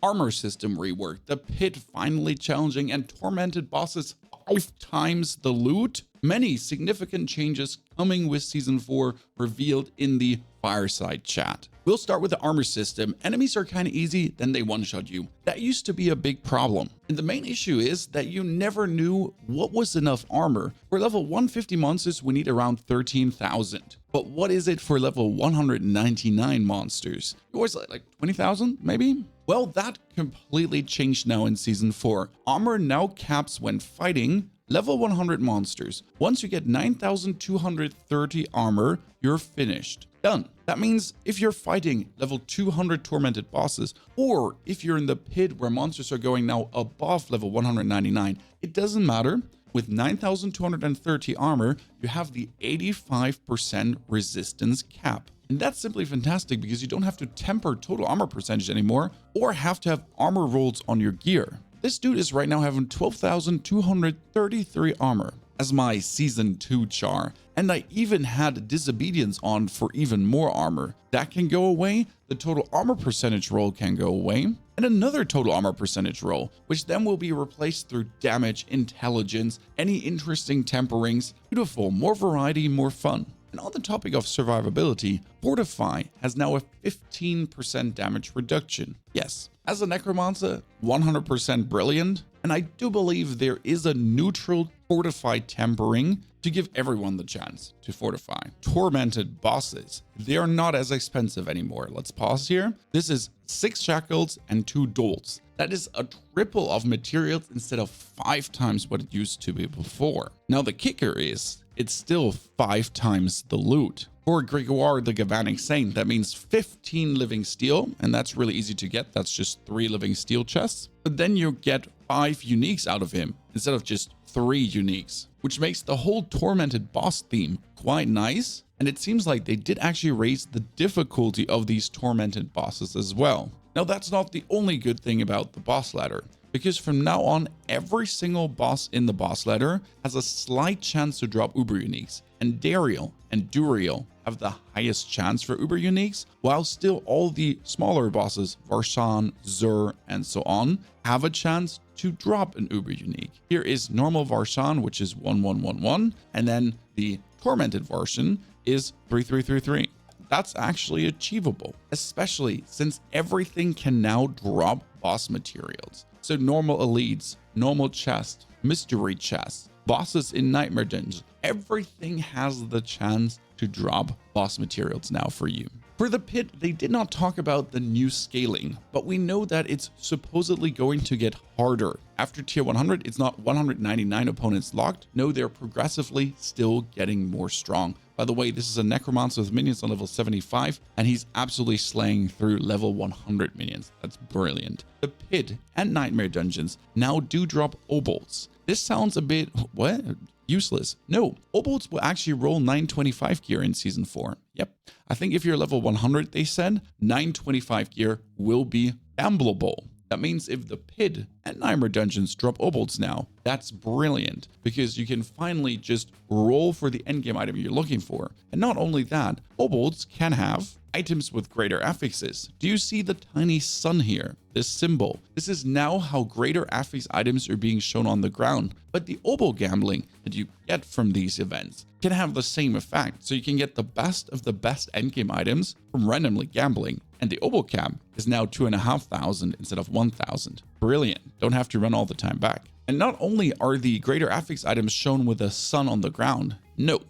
armor system rework, the pit finally challenging, and tormented bosses 5 times the loot. Many significant changes coming with Season 4 revealed in the fireside chat. We'll start with the armor system. Enemies are kind of easy, then they one-shot you. That used to be a big problem. And the main issue is that you never knew what was enough armor. For level 150 monsters, we need around 13,000. But what is it for level 199 monsters? It was like 20,000 maybe? Well, that completely changed now in Season 4. Armor now caps when fighting level 100 monsters. Once you get 9,230 armor, you're finished. Done. That means if you're fighting level 200 tormented bosses, or if you're in the pit where monsters are going now above level 199, it doesn't matter. With 9,230 armor, you have the 85% resistance cap. And that's simply fantastic because you don't have to temper total armor percentage anymore or have to have armor rolls on your gear. This dude is right now having 12,233 armor as my Season 2 char. And I even had Disobedience on for even more armor. That can go away. The total armor percentage roll can go away. And another total armor percentage roll, which then will be replaced through damage, intelligence, any interesting temperings. Beautiful, more variety, more fun. And on the topic of survivability, Fortify has now a 15% damage reduction. Yes, as a Necromancer, 100% brilliant. And I do believe there is a neutral Fortify tempering to give everyone the chance to fortify. Tormented Bosses, they are not as expensive anymore. Let's pause here. This is 6 shackles and 2 dolts. That is a triple of materials instead of 5 times what it used to be before. Now the kicker is, it's still 5 times the loot. For Gregoire the Galvanic Saint, that means 15 living steel, and that's really easy to get. That's just 3 living steel chests. But then you get 5 uniques out of him instead of just 3 uniques, which makes the whole Tormented Boss theme quite nice. And it seems like they did actually raise the difficulty of these Tormented Bosses as well. Now that's not the only good thing about the boss ladder, because from now on, every single boss in the boss ladder has a slight chance to drop Uber Uniques, and Dariel and Duriel have the highest chance for Uber Uniques, while still all the smaller bosses, Varshan, Zur, and so on, have a chance to drop an Uber Unique. Here is normal Varshan, which is 1111, and then the Tormented version is 3333. That's actually achievable, especially since everything can now drop boss materials. So normal elites, normal chest, mystery chest, bosses in nightmare dungeons, everything has the chance to drop boss materials now for you. For the pit, they did not talk about the new scaling, but we know that it's supposedly going to get harder. After tier 100, it's not 199 opponents locked. No, they're progressively still getting more strong. By the way, this is a Necromancer with minions on level 75, and he's absolutely slaying through level 100 minions. That's brilliant. The pit and nightmare dungeons now do drop obols. This sounds a bit, what? Useless. No, obols will actually roll 925 gear in Season 4. Yep. I think if you're level 100, they said 925 gear will be gambleable. That means if the pit and nightmare dungeons drop obols now, that's brilliant because you can finally just roll for the endgame item you're looking for. And not only that, obols can have items with greater affixes. Do you see the tiny sun here? This symbol. This is now how greater affix items are being shown on the ground. But the obol gambling that you get from these events can have the same effect. So you can get the best of the best endgame items from randomly gambling. And the obol cap is now 2,500 instead of 1,000. Brilliant. Don't have to run all the time back. And not only are the greater affix items shown with the sun on the ground, no,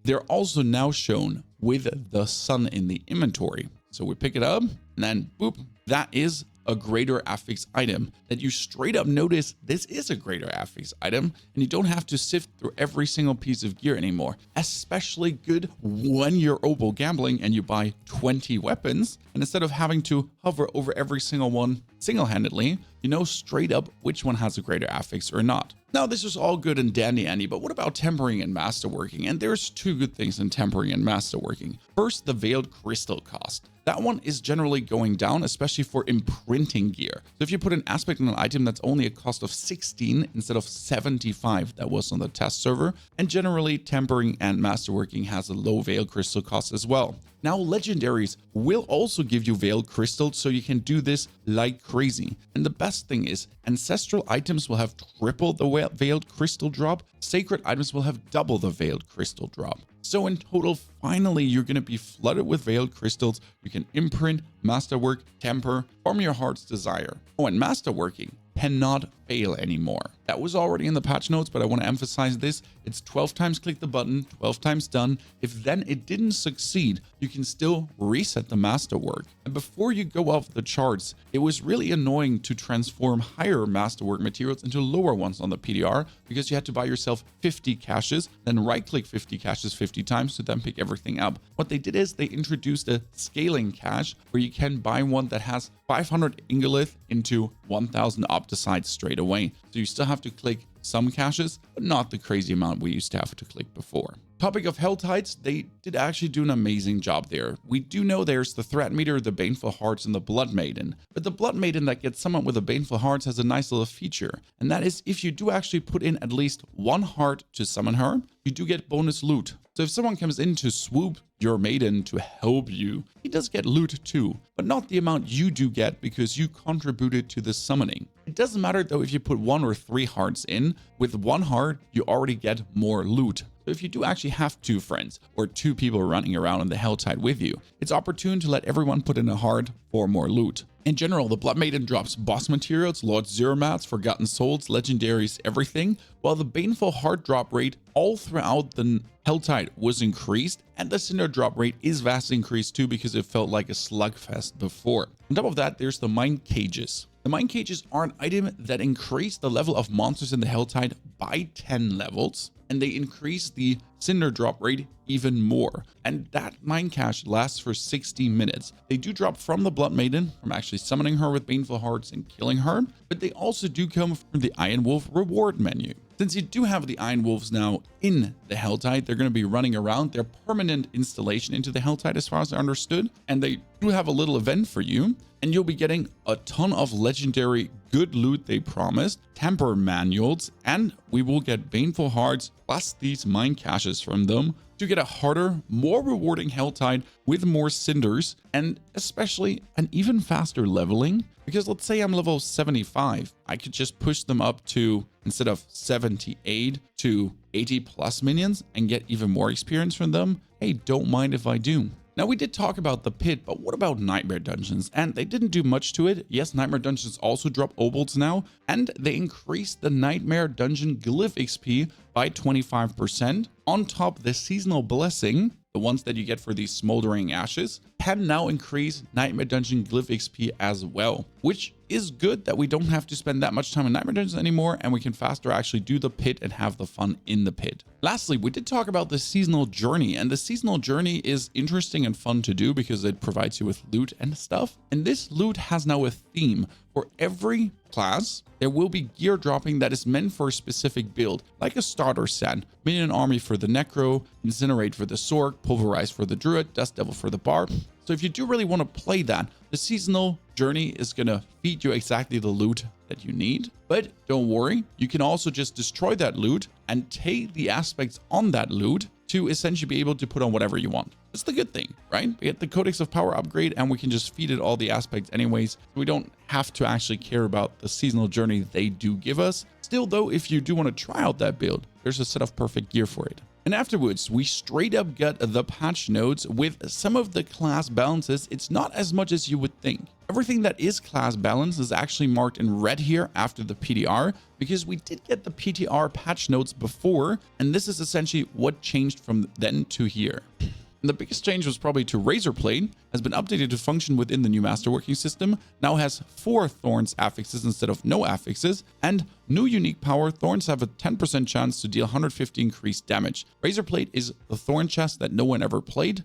they're also now shown with the sun in the inventory. So we pick it up and then boop, that is a greater affix item that you straight up notice this is a greater affix item, and you don't have to sift through every single piece of gear anymore. Especially good when you're obol gambling and you buy 20 weapons, and instead of having to hover over every single one single-handedly, you know straight up which one has a greater affix or not. Now, this is all good and dandy, Andy, but what about tempering and masterworking? And there's 2 good things in tempering and masterworking. First, the veiled crystal cost. That one is generally going down, especially for imprinting gear. So if you put an aspect on an item that's only a cost of 16 instead of 75 that was on the test server, and generally tempering and masterworking has a low veiled crystal cost as well. Now legendaries will also give you veiled crystals, so you can do this like crazy. And the best thing is, ancestral items will have triple the veiled crystal drop, sacred items will have double the veiled crystal drop. So in total, finally, you're going to be flooded with veiled crystals. You can imprint, masterwork, temper, farm your heart's desire. Oh, and masterworking cannot fail anymore. That was already in the patch notes, but I want to emphasize this. It's 12 times click the button, 12 times done. If then it didn't succeed, you can still reset the masterwork. And before you go off the charts, it was really annoying to transform higher masterwork materials into lower ones on the PDR, because you had to buy yourself 50 caches, then right click 50 caches 50 times to then pick everything up. What they did is they introduced a scaling cache where you can buy one that has 500 ingolith into 1000 opticides straight away. So you still have to click some caches, but not the crazy amount we used to have to click before. Topic of Helltides, they did actually do an amazing job there. We do know there's the Threat Meter, the Baneful Hearts, and the Blood Maiden. But the Blood Maiden that gets summoned with the Baneful Hearts has a nice little feature. And that is, if you do actually put in at least one heart to summon her, you do get bonus loot. So if someone comes in to swoop your maiden to help you, he does get loot too, but not the amount you do get because you contributed to the summoning. It doesn't matter though if you put 1 or 3 hearts in. With 1 heart, you already get more loot. So if you do actually have 2 friends or 2 people running around in the Helltide with you, it's opportune to let everyone put in a heart for more loot. In general, the Blood Maiden drops boss materials, Lord Zero mats, Forgotten Souls, legendaries, everything, while the Baneful Heart drop rate all throughout the Helltide was increased, and the Cinder drop rate is vastly increased too because it felt like a slugfest before. On top of that, there's the Mind Cages. The Mind Cages are an item that increase the level of monsters in the Helltide by 10 levels, and they increase the Cinder drop rate even more. And that Mind Cache lasts for 60 minutes. They do drop from the Blood Maiden, from actually summoning her with Baneful Hearts and killing her, but they also do come from the Iron Wolf reward menu. Since you do have the Iron Wolves now in the Helltide, they're going to be running around. They're permanent installation into the Helltide as far as I understood, and they do have a little event for you, and you'll be getting a ton of legendary good loot they promised, temper manuals, and we will get Baneful Hearts plus these Mind Caches from them to get a harder, more rewarding Helltide with more cinders, and especially an even faster leveling. Because let's say I'm level 75, I could just push them up to, instead of 78 to 80 plus minions and get even more experience from them. Hey, don't mind if I do. Now, we did talk about the pit, but what about Nightmare Dungeons? And they didn't do much to it. Yes, Nightmare Dungeons also drop obols now, and they increased the Nightmare Dungeon Glyph XP by 25%. On top, the Seasonal Blessing, the ones that you get for these Smoldering Ashes, can now increase Nightmare Dungeon Glyph XP as well, which is good that we don't have to spend that much time in Nightmare Dungeons anymore, and we can faster actually do the pit and have the fun in the pit. Lastly, we did talk about the Seasonal Journey, and the Seasonal Journey is interesting and fun to do because it provides you with loot and stuff. And this loot has now a theme. For every class, there will be gear dropping that is meant for a specific build, like a starter set, Minion Army for the Necro, Incinerate for the Sorc, Pulverize for the Druid, Dust Devil for the Barb. So if you do really want to play that, the Seasonal Journey is going to feed you exactly the loot that you need. But don't worry, you can also just destroy that loot and take the aspects on that loot to essentially be able to put on whatever you want. That's the good thing, right? We get the Codex of Power upgrade and we can just feed it all the aspects anyways. We don't have to actually care about the Seasonal Journey they do give us. Still though, if you do want to try out that build, there's a set of perfect gear for it. And afterwards, we straight up got the patch notes with some of the class balances. It's not as much as you would think. Everything that is class balance is actually marked in red here after the PTR, because we did get the PTR patch notes before, and this is essentially what changed from then to here. And the biggest change was probably to Razorblade, has been updated to function within the new Masterworking system, now has 4 Thorns affixes instead of no affixes, and new unique power, Thorns have a 10% chance to deal 150 increased damage. Razorblade is the Thorn chest that no one ever played.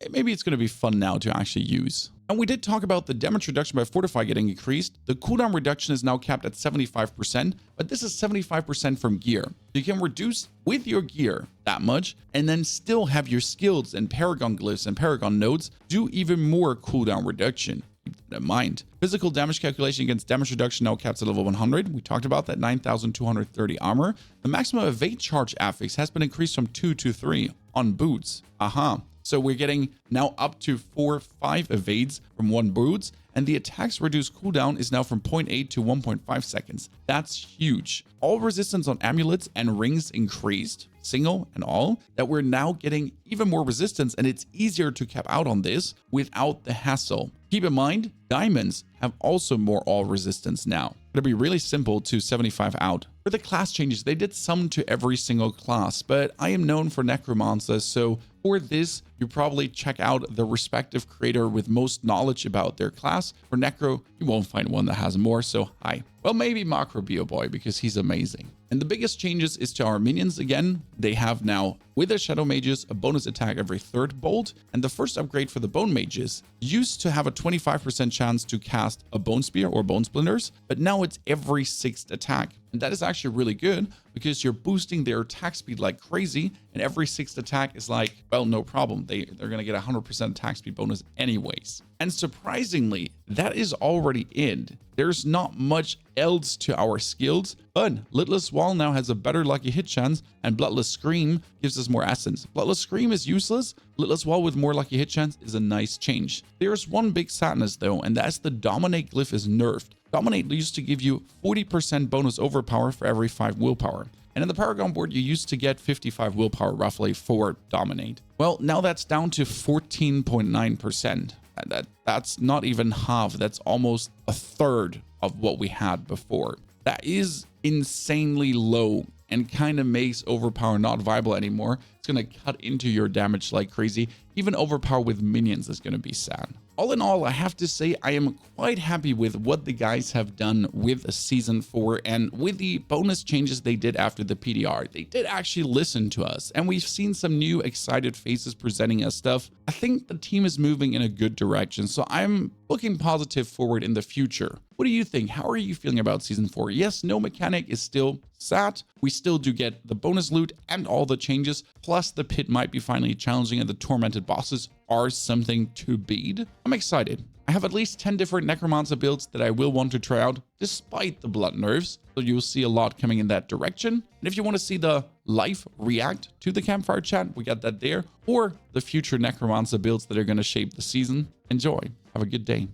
Maybe it's going to be fun now to actually use. And we did talk about the damage reduction by Fortify getting increased. The cooldown reduction is now capped at 75%, but this is 75% from gear. You can reduce with your gear that much and then still have your skills and Paragon glyphs and Paragon nodes do even more cooldown reduction. Keep that in mind. Physical damage calculation against damage reduction now caps at level 100. We talked about that, 9,230 armor. The maximum evade charge affix has been increased from 2 to 3 on boots. So we're getting now up to 4-5 evades from 1 brutes, and the attack's reduced cooldown is now from 0.8 to 1.5 seconds. That's huge. All resistance on amulets and rings increased, single and all, that we're now getting even more resistance, and it's easier to cap out on this without the hassle. Keep in mind, diamonds have also more all resistance now. It'll be really simple to 75 out. For the class changes, they did some to every single class, but I am known for Necromancer, so for this, you probably check out the respective creator with most knowledge about their class. For Necro, you won't find one that has more, so hi. Well, maybe Macro Boy, because he's amazing. And the biggest changes is to our minions again. They have now, with their Shadow Mages, a bonus attack every 3rd bolt. And the first upgrade for the Bone Mages used to have a 25% chance to cast a Bone Spear or Bone Splinters, but now it's every 6th attack. And that is actually really good because you're boosting their attack speed like crazy. And every 6th attack is like, well, no problem. They're going to get 100% attack speed bonus anyways. And surprisingly, that is already in. There's not much else to our skills, but Lidless Wall now has a better lucky hit chance, and Bloodless Scream gives us more essence. Bloodless Scream is useless. Lidless Wall with more lucky hit chance is a nice change. There's one big sadness though, and that's the Dominate glyph is nerfed. Dominate used to give you 40% bonus overpower for every 5 willpower. And in the Paragon board, you used to get 55 willpower roughly for Dominate. Well, now that's down to 14.9%. That's not even half. That's almost a third of what we had before. That is insanely low and kind of makes Overpower not viable anymore. It's going to cut into your damage like crazy. Even Overpower with minions is going to be sad. All in all, I have to say I am quite happy with what the guys have done with Season 4 and with the bonus changes they did after the PDR. They did actually listen to us, and we've seen some new excited faces presenting us stuff. I think the team is moving in a good direction, so I'm looking positive forward in the future. What do you think? How are you feeling about Season 4? Yes, no mechanic is still sad. We still do get the bonus loot and all the changes, plus the pit might be finally challenging and the Tormented Bosses are something to beat. I'm excited. I have at least 10 different Necromancer builds that I will want to try out despite the blood nerfs, so you'll see a lot coming in that direction. And if you want to see the live react to the Campfire chat, we got that there, or the future Necromancer builds that are going to shape the season, enjoy. Have a good day.